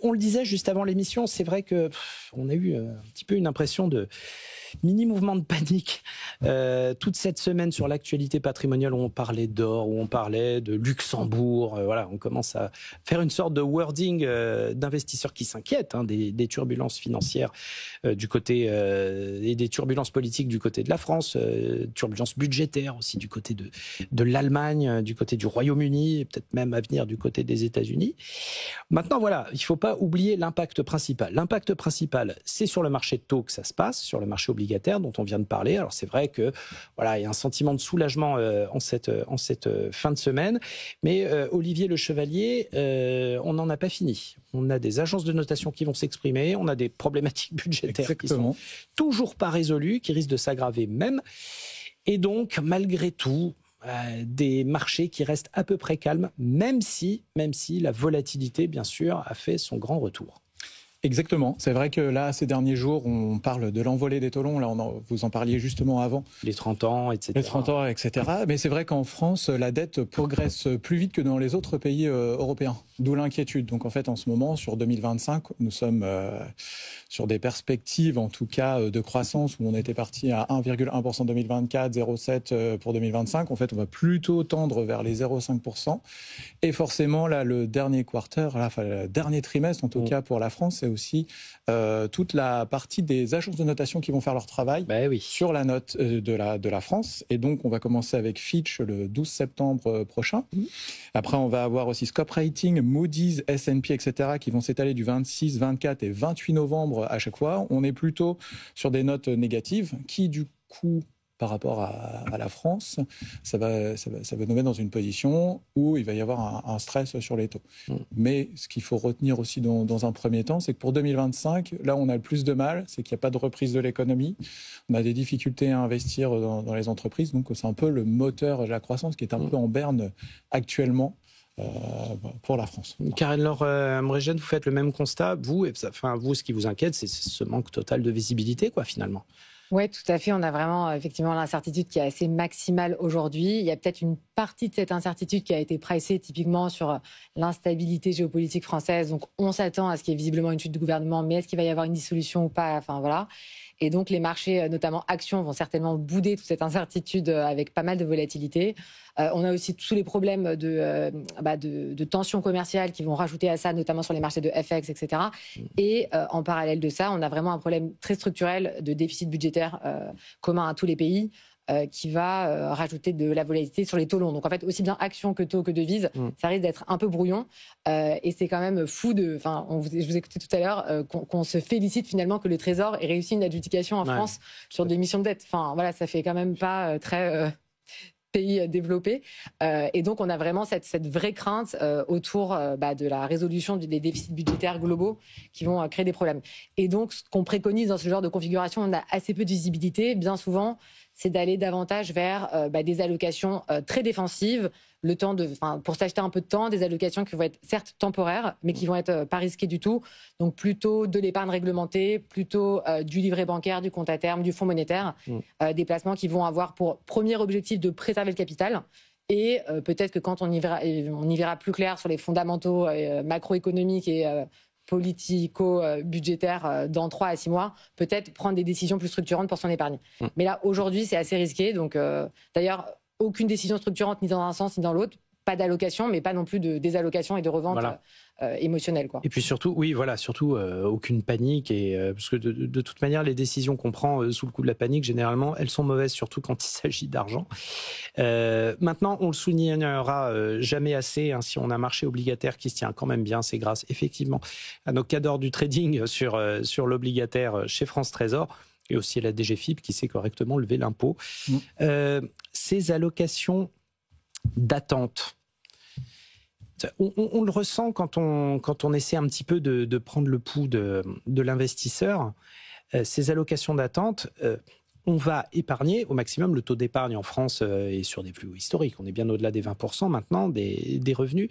on le disait juste avant l'émission, c'est vrai que on a eu un petit peu une impression de mini mouvement de panique toute cette semaine sur l'actualité patrimoniale où on parlait d'or, où on parlait de Luxembourg. Voilà, on commence à faire une sorte de wording d'investisseurs qui s'inquiètent des turbulences financières du côté et des turbulences politiques du côté de la France, turbulences budgétaires aussi du côté de l'Allemagne, du côté du Royaume-Uni, et peut-être même à venir du côté des États-Unis. Maintenant, voilà, il ne faut pas oublier l'impact principal. L'impact principal, c'est sur le marché de taux que ça se passe, sur le marché obligataire dont on vient de parler. Alors c'est vrai que voilà, il y a un sentiment de soulagement en cette fin de semaine, mais Olivier Le Chevalier, on n'en a pas fini. On a des agences de notation qui vont s'exprimer, on a des problématiques budgétaires qui sont toujours pas résolues, qui risquent de s'aggraver même. Et donc, malgré tout, des marchés qui restent à peu près calmes, même si la volatilité, bien sûr, a fait son grand retour. Exactement. C'est vrai que là, ces derniers jours, on parle de l'envolée des taux longs. Là, vous en parliez justement avant. Les 30 ans, etc. Les 30 ans, etc. Mais c'est vrai qu'en France, la dette progresse plus vite que dans les autres pays européens. D'où l'inquiétude. Donc en fait, en ce moment, sur 2025, nous sommes sur des perspectives, en tout cas, de croissance où on était parti à 1,1% en 2024, 0,7% pour 2025. En fait, on va plutôt tendre vers les 0,5%. Et forcément, là, le dernier le dernier trimestre, en tout cas pour la France, c'est aussi toute la partie des agences de notation qui vont faire leur travail sur la note de la France. Et donc, on va commencer avec Fitch le 12 septembre prochain. Après, on va avoir aussi Scope Rating, Moody's, S&P, etc. qui vont s'étaler du 26, 24 et 28 novembre à chaque fois. On est plutôt sur des notes négatives qui, du coup, par rapport à la France, ça va nous mettre dans une position où il va y avoir un stress sur les taux. Mais ce qu'il faut retenir aussi dans un premier temps, c'est que pour 2025, là on a le plus de mal, c'est qu'il n'y a pas de reprise de l'économie, on a des difficultés à investir dans les entreprises, donc c'est un peu le moteur de la croissance qui est un peu en berne actuellement. Pour la France. Karen-Laure Mregen, vous faites le même constat. Vous, ce qui vous inquiète, c'est ce manque total de visibilité, finalement. Oui, tout à fait. On a vraiment effectivement l'incertitude qui est assez maximale aujourd'hui. Il y a peut-être une partie de cette incertitude qui a été pricée typiquement sur l'instabilité géopolitique française. Donc, on s'attend à ce qu'il y ait visiblement une chute du gouvernement, mais est-ce qu'il va y avoir une dissolution ou pas? Enfin, voilà. Et donc, les marchés, notamment actions, vont certainement bouder toute cette incertitude avec pas mal de volatilité. On a aussi tous les problèmes de tensions commerciales qui vont rajouter à ça, notamment sur les marchés de FX, etc. Et en parallèle de ça, on a vraiment un problème très structurel de déficit budgétaire commun à tous les pays. Qui va rajouter de la volatilité sur les taux longs. Donc en fait, aussi bien actions que taux que devises, ça risque d'être un peu brouillon. Et c'est quand même fou je vous écoutais tout à l'heure, qu'on se félicite finalement que le Trésor ait réussi une adjudication en France sur des missions de dette. Enfin voilà, ça fait quand même pas très pays développés. Et donc, on a vraiment cette vraie crainte autour de la résolution des déficits budgétaires globaux qui vont créer des problèmes. Et donc, ce qu'on préconise dans ce genre de configuration, on a assez peu de visibilité. Bien souvent, c'est d'aller davantage vers des allocations très défensives, le temps pour s'acheter un peu de temps, des allocations qui vont être certes temporaires, mais qui vont être pas risquées du tout. Donc plutôt de l'épargne réglementée, plutôt du livret bancaire, du compte à terme, du fonds monétaire, des placements qui vont avoir pour premier objectif de préserver le capital. Et peut-être que quand on y verra plus clair sur les fondamentaux macroéconomiques et politico-budgétaire dans 3 à 6 mois, peut-être prendre des décisions plus structurantes pour son épargne. Mais là, aujourd'hui, c'est assez risqué. Donc, d'ailleurs, aucune décision structurante ni dans un sens ni dans l'autre. Pas d'allocation, mais pas non plus de désallocation et de revente émotionnelle. Et puis surtout, aucune panique. Parce que de toute manière, les décisions qu'on prend sous le coup de la panique, généralement, elles sont mauvaises, surtout quand il s'agit d'argent. Maintenant, on le soulignera jamais assez. Si on a un marché obligataire qui se tient quand même bien, c'est grâce effectivement à nos cadors du trading sur l'obligataire chez France Trésor. Et aussi à la DGFiP qui sait correctement lever l'impôt. Ces allocations d'attente, on le ressent quand on essaie un petit peu de prendre le pouls de l'investisseur. Ces allocations d'attente, on va épargner au maximum. Le taux d'épargne en France est sur des plus hauts historiques. On est bien au-delà des 20% maintenant des revenus.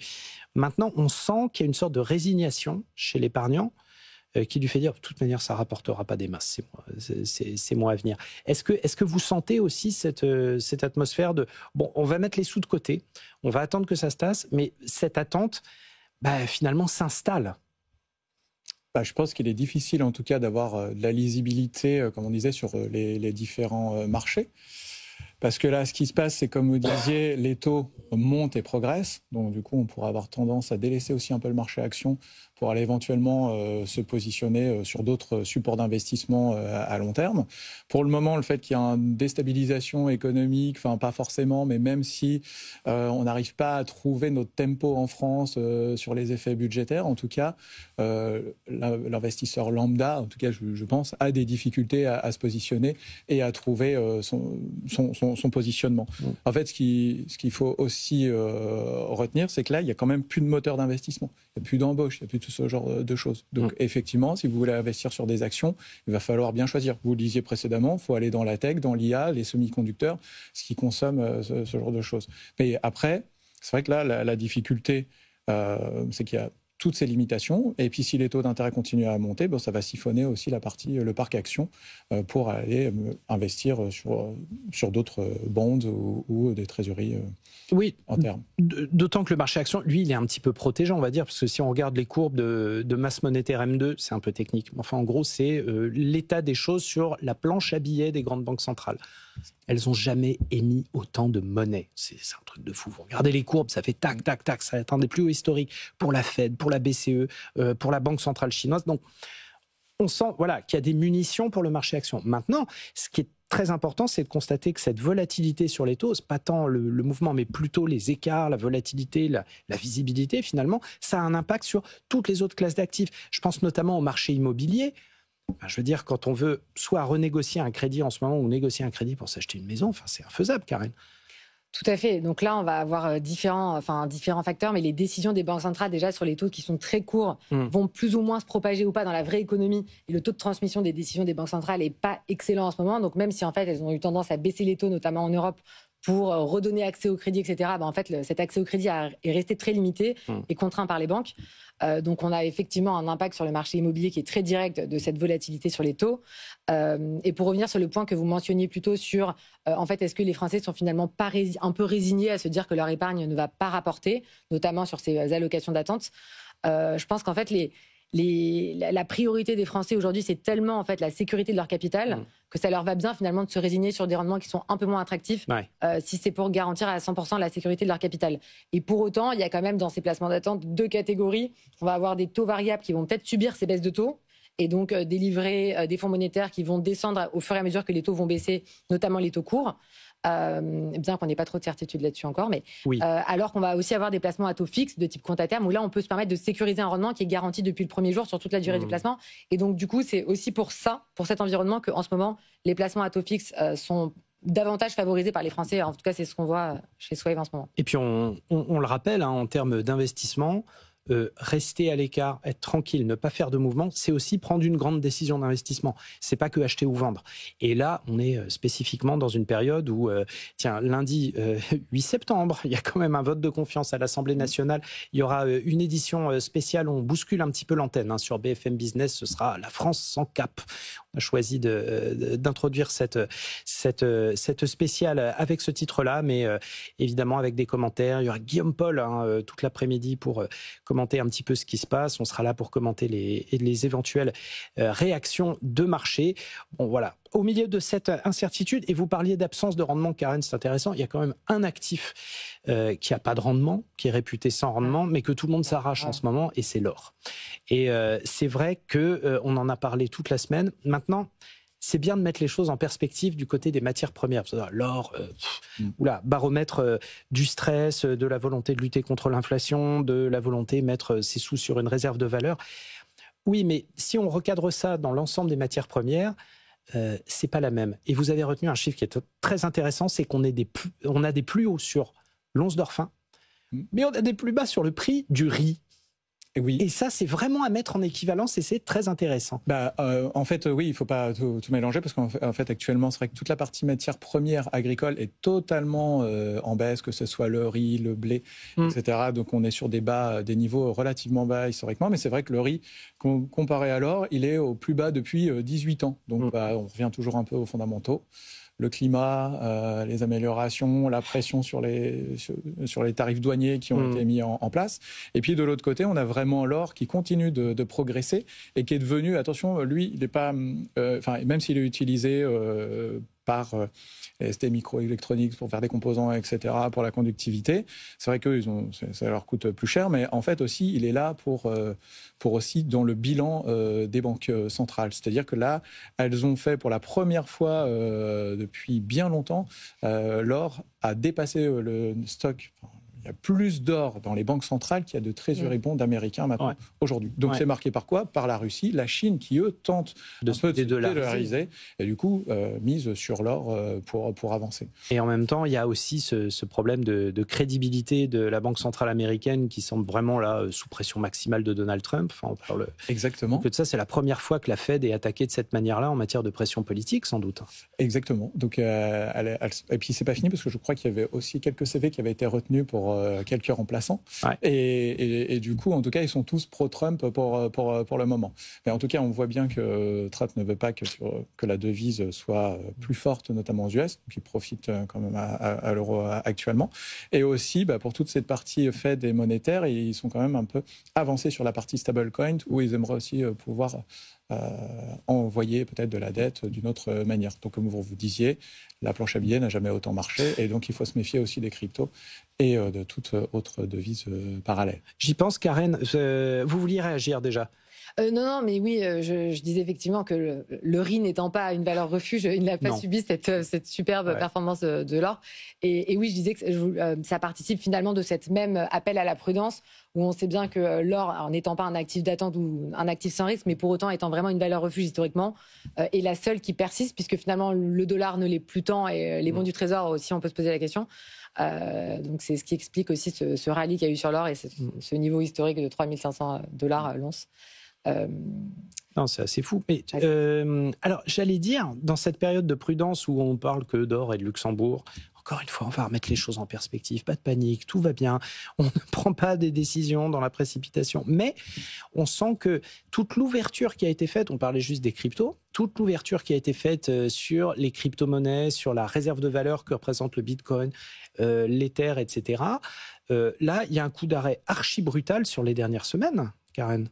Maintenant, on sent qu'il y a une sorte de résignation chez l'épargnant qui lui fait dire de toute manière ça rapportera pas des masses, c'est moi à venir. Est-ce que vous sentez aussi cette atmosphère de on va mettre les sous de côté, on va attendre que ça se tasse, mais cette attente finalement s'installe? Je pense qu'il est difficile, en tout cas, d'avoir de la lisibilité, comme on disait, sur les différents marchés. Parce que là, ce qui se passe, c'est comme vous disiez, les taux montent et progressent. Donc, du coup, on pourra avoir tendance à délaisser aussi un peu le marché action pour aller éventuellement se positionner sur d'autres supports d'investissement à long terme. Pour le moment, le fait qu'il y ait une déstabilisation économique, enfin pas forcément, mais même si on n'arrive pas à trouver notre tempo en France sur les effets budgétaires, en tout cas, l'investisseur lambda, en tout cas je pense, a des difficultés à se positionner et à trouver son positionnement. En fait, ce qu'il faut aussi retenir, c'est que là, il n'y a quand même plus de moteur d'investissement, il n'y a plus d'embauche, il n'y a plus tout ce genre de choses. Donc effectivement, si vous voulez investir sur des actions, il va falloir bien choisir. Vous le disiez précédemment, il faut aller dans la tech, dans l'IA, les semi-conducteurs, ce qui consomme ce genre de choses. Mais après, c'est vrai que là, la difficulté, c'est qu'il y a toutes ces limitations. Et puis, si les taux d'intérêt continuent à monter, ça va siphonner aussi le parc action pour aller investir sur d'autres bonds ou des trésoreries en termes. D'autant que le marché action, lui, il est un petit peu protégé, on va dire, parce que si on regarde les courbes de masse monétaire M2, c'est un peu technique. Enfin, en gros, c'est l'état des choses sur la planche à billets des grandes banques centrales. Elles n'ont jamais émis autant de monnaie. C'est un truc de fou. Vous regardez les courbes, ça fait tac, tac, tac. Ça atteint des plus hauts historiques pour la Fed, pour la BCE, pour la Banque centrale chinoise. Donc, on sent qu'il y a des munitions pour le marché action. Maintenant, ce qui est très important, c'est de constater que cette volatilité sur les taux, c'est pas tant le mouvement, mais plutôt les écarts, la volatilité, la visibilité, finalement, ça a un impact sur toutes les autres classes d'actifs. Je pense notamment au marché immobilier. Je veux dire, quand on veut soit renégocier un crédit en ce moment ou négocier un crédit pour s'acheter une maison, c'est infaisable, Karen. Tout à fait. Donc là, on va avoir différents facteurs, mais les décisions des banques centrales déjà sur les taux qui sont très courts vont plus ou moins se propager ou pas dans la vraie économie. Et le taux de transmission des décisions des banques centrales n'est pas excellent en ce moment. Donc même si en fait elles ont eu tendance à baisser les taux, notamment en Europe, pour redonner accès au crédit, etc., en fait, cet accès au crédit est resté très limité et contraint par les banques. Donc, on a effectivement un impact sur le marché immobilier qui est très direct de cette volatilité sur les taux. Et pour revenir sur le point que vous mentionniez plus tôt sur, en fait, est-ce que les Français sont finalement pas un peu résignés à se dire que leur épargne ne va pas rapporter, notamment sur ces allocations d'attente. Je pense qu'en fait, la priorité des Français aujourd'hui, c'est tellement en fait la sécurité de leur capital que ça leur va bien finalement de se résigner sur des rendements qui sont un peu moins attractifs si c'est pour garantir à 100% la sécurité de leur capital. Et pour autant, il y a quand même dans ces placements d'attente deux catégories. On va avoir des taux variables qui vont peut-être subir ces baisses de taux et donc délivrer des fonds monétaires qui vont descendre au fur et à mesure que les taux vont baisser, notamment les taux courts. Bien qu'on n'ait pas trop de certitude là-dessus encore, mais alors qu'on va aussi avoir des placements à taux fixe de type compte à terme où là on peut se permettre de sécuriser un rendement qui est garanti depuis le premier jour sur toute la durée du placement. Et donc du coup c'est aussi pour cet environnement qu'en ce moment les placements à taux fixe sont davantage favorisés par les Français. En tout cas c'est ce qu'on voit chez Swave en ce moment. Et puis on le rappelle en termes d'investissement. Rester à l'écart, être tranquille, ne pas faire de mouvement, c'est aussi prendre une grande décision d'investissement. C'est pas que acheter ou vendre. Et là, on est spécifiquement dans une période où, lundi 8 septembre, il y a quand même un vote de confiance à l'Assemblée nationale. Il y aura une édition spéciale où on bouscule un petit peu l'antenne. Sur BFM Business, ce sera La France sans cap. On a choisi d'introduire cette spéciale avec ce titre-là, mais évidemment avec des commentaires. Il y aura Guillaume Paul toute l'après-midi pour commenter un petit peu ce qui se passe. On sera là pour commenter les éventuelles réactions de marché. Bon, voilà. Au milieu de cette incertitude, et vous parliez d'absence de rendement, Karen, c'est intéressant, il y a quand même un actif qui n'a pas de rendement, qui est réputé sans rendement, mais que tout le monde s'arrache en ce moment, et c'est l'or. Et c'est vrai qu'on en a parlé toute la semaine. Maintenant, c'est bien de mettre les choses en perspective du côté des matières premières. L'or, baromètre du stress, de la volonté de lutter contre l'inflation, de la volonté de mettre ses sous sur une réserve de valeur. Oui, mais si on recadre ça dans l'ensemble des matières premières, c'est pas la même. Et vous avez retenu un chiffre qui est très intéressant, c'est qu'on a des plus hauts sur l'once d'or fin, mais on a des plus bas sur le prix du riz. Et ça, c'est vraiment à mettre en équivalence et c'est très intéressant. En fait, oui, il ne faut pas tout mélanger parce qu'en fait, actuellement, c'est vrai que toute la partie matière première agricole est totalement en baisse, que ce soit le riz, le blé, etc. Donc, on est sur des niveaux relativement bas historiquement. Mais c'est vrai que le riz, comparé à l'or, il est au plus bas depuis 18 ans. Donc, on revient toujours un peu aux fondamentaux. le climat, les améliorations, la pression sur les tarifs douaniers qui ont été mis en place. Et puis de l'autre côté, on a vraiment l'or qui continue de progresser et qui est devenu, attention, lui, il n'est pas, même s'il est utilisé par ST Microelectronics pour faire des composants, etc., pour la conductivité. C'est vrai que ça leur coûte plus cher, mais en fait aussi, il est là pour aussi dans le bilan des banques centrales. C'est-à-dire que là, elles ont fait pour la première fois depuis bien longtemps, l'or a dépassé le stock. Il y a plus d'or dans les banques centrales qu'il y a de treasury bonds américains maintenant, aujourd'hui. Donc c'est marqué par quoi? Par la Russie, la Chine qui, eux, tentent de se dédollariser et du coup mise sur l'or pour avancer. Et en même temps, il y a aussi ce problème de crédibilité de la Banque centrale américaine qui semble vraiment là sous pression maximale de Donald Trump. Enfin, on parle exactement. Que de ça, c'est la première fois que la Fed est attaquée de cette manière-là en matière de pression politique, sans doute. Exactement. Donc, et puis c'est pas fini parce que je crois qu'il y avait aussi quelques CV qui avaient été retenus pour quelques remplaçants. Et du coup, en tout cas, ils sont tous pro-Trump pour le moment. Mais en tout cas, on voit bien que Trump ne veut pas que la devise soit plus forte, notamment aux US, qui profite quand même à l'euro actuellement. Et aussi, pour toute cette partie Fed et monétaire, ils sont quand même un peu avancés sur la partie stablecoin, où ils aimeraient aussi pouvoir envoyer peut-être de la dette d'une autre manière. Donc, comme vous disiez, la planche à billets n'a jamais autant marché et donc il faut se méfier aussi des cryptos et de toute autre devise parallèle. J'y pense, Karen. Vous vouliez réagir déjà? Non, mais oui, je disais effectivement que le riz n'étant pas une valeur refuge, il n'a pas subi cette superbe performance de l'or. Et oui, je disais que ça participe finalement de cette même appel à la prudence où on sait bien que l'or, en n'étant pas un actif d'attente ou un actif sans risque, mais pour autant étant vraiment une valeur refuge historiquement, est la seule qui persiste puisque finalement le dollar ne l'est plus tant et les bons du trésor aussi, on peut se poser la question. Donc c'est ce qui explique aussi ce rallye qu'il y a eu sur l'or et ce niveau historique de 3500 $ l'once. Non, c'est assez fou. Mais, alors, j'allais dire, dans cette période de prudence où on parle que d'or et de Luxembourg, encore une fois, on va remettre les choses en perspective. Pas de panique, tout va bien. On ne prend pas des décisions dans la précipitation. Mais on sent que toute l'ouverture qui a été faite, on parlait juste des cryptos, toute l'ouverture qui a été faite sur les crypto-monnaies, sur la réserve de valeur que représente le Bitcoin, l'Ether, etc. Là, il y a un coup d'arrêt archi brutal sur les dernières semaines, Karen.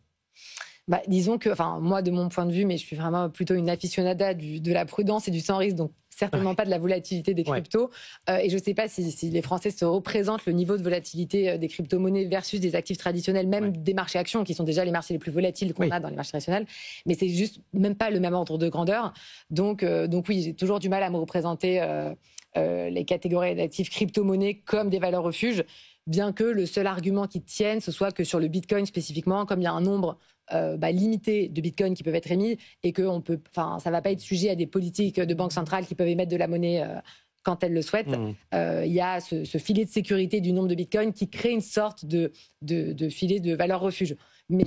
Disons que, moi, de mon point de vue, mais je suis vraiment plutôt une aficionada de la prudence et du sans risque, donc certainement pas de la volatilité des cryptos. Et je ne sais pas si les Français se représentent le niveau de volatilité des crypto-monnaies versus des actifs traditionnels, même des marchés actions, qui sont déjà les marchés les plus volatiles qu'on a dans les marchés traditionnels. Mais c'est juste même pas le même ordre de grandeur. Donc oui, j'ai toujours du mal à me représenter les catégories d'actifs crypto-monnaies comme des valeurs refuges, bien que le seul argument qui tienne, ce soit que sur le Bitcoin spécifiquement, comme il y a un nombre limité de bitcoins qui peuvent être émis et que ça ne va pas être sujet à des politiques de banque centrale qui peuvent émettre de la monnaie quand elles le souhaitent. Il y a ce filet de sécurité du nombre de bitcoins qui crée une sorte de filet de valeur refuge. Mais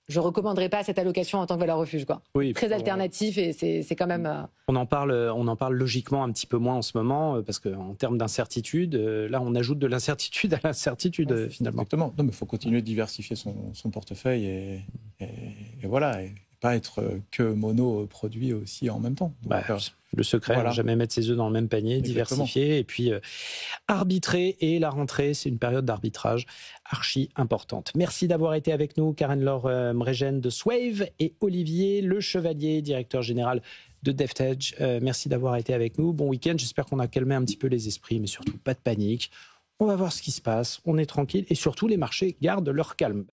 je recommanderais pas cette allocation en tant que valeur refuge, quoi. Oui, très alternatif et c'est quand même. On en parle logiquement un petit peu moins en ce moment parce qu'en termes d'incertitude, là on ajoute de l'incertitude à l'incertitude finalement. Exactement. Non, mais il faut continuer de diversifier son portefeuille et voilà, et pas être que mono-produit aussi en même temps. Donc, le secret, jamais mettre ses œufs dans le même panier, diversifier et puis arbitrer. Et la rentrée, c'est une période d'arbitrage archi importante. Merci d'avoir été avec nous, Karen-Laure Mregen de Swave et Olivier Le Chevalier, directeur général de DefTech. Merci d'avoir été avec nous. Bon week-end. J'espère qu'on a calmé un petit peu les esprits, mais surtout pas de panique. On va voir ce qui se passe. On est tranquille et surtout les marchés gardent leur calme.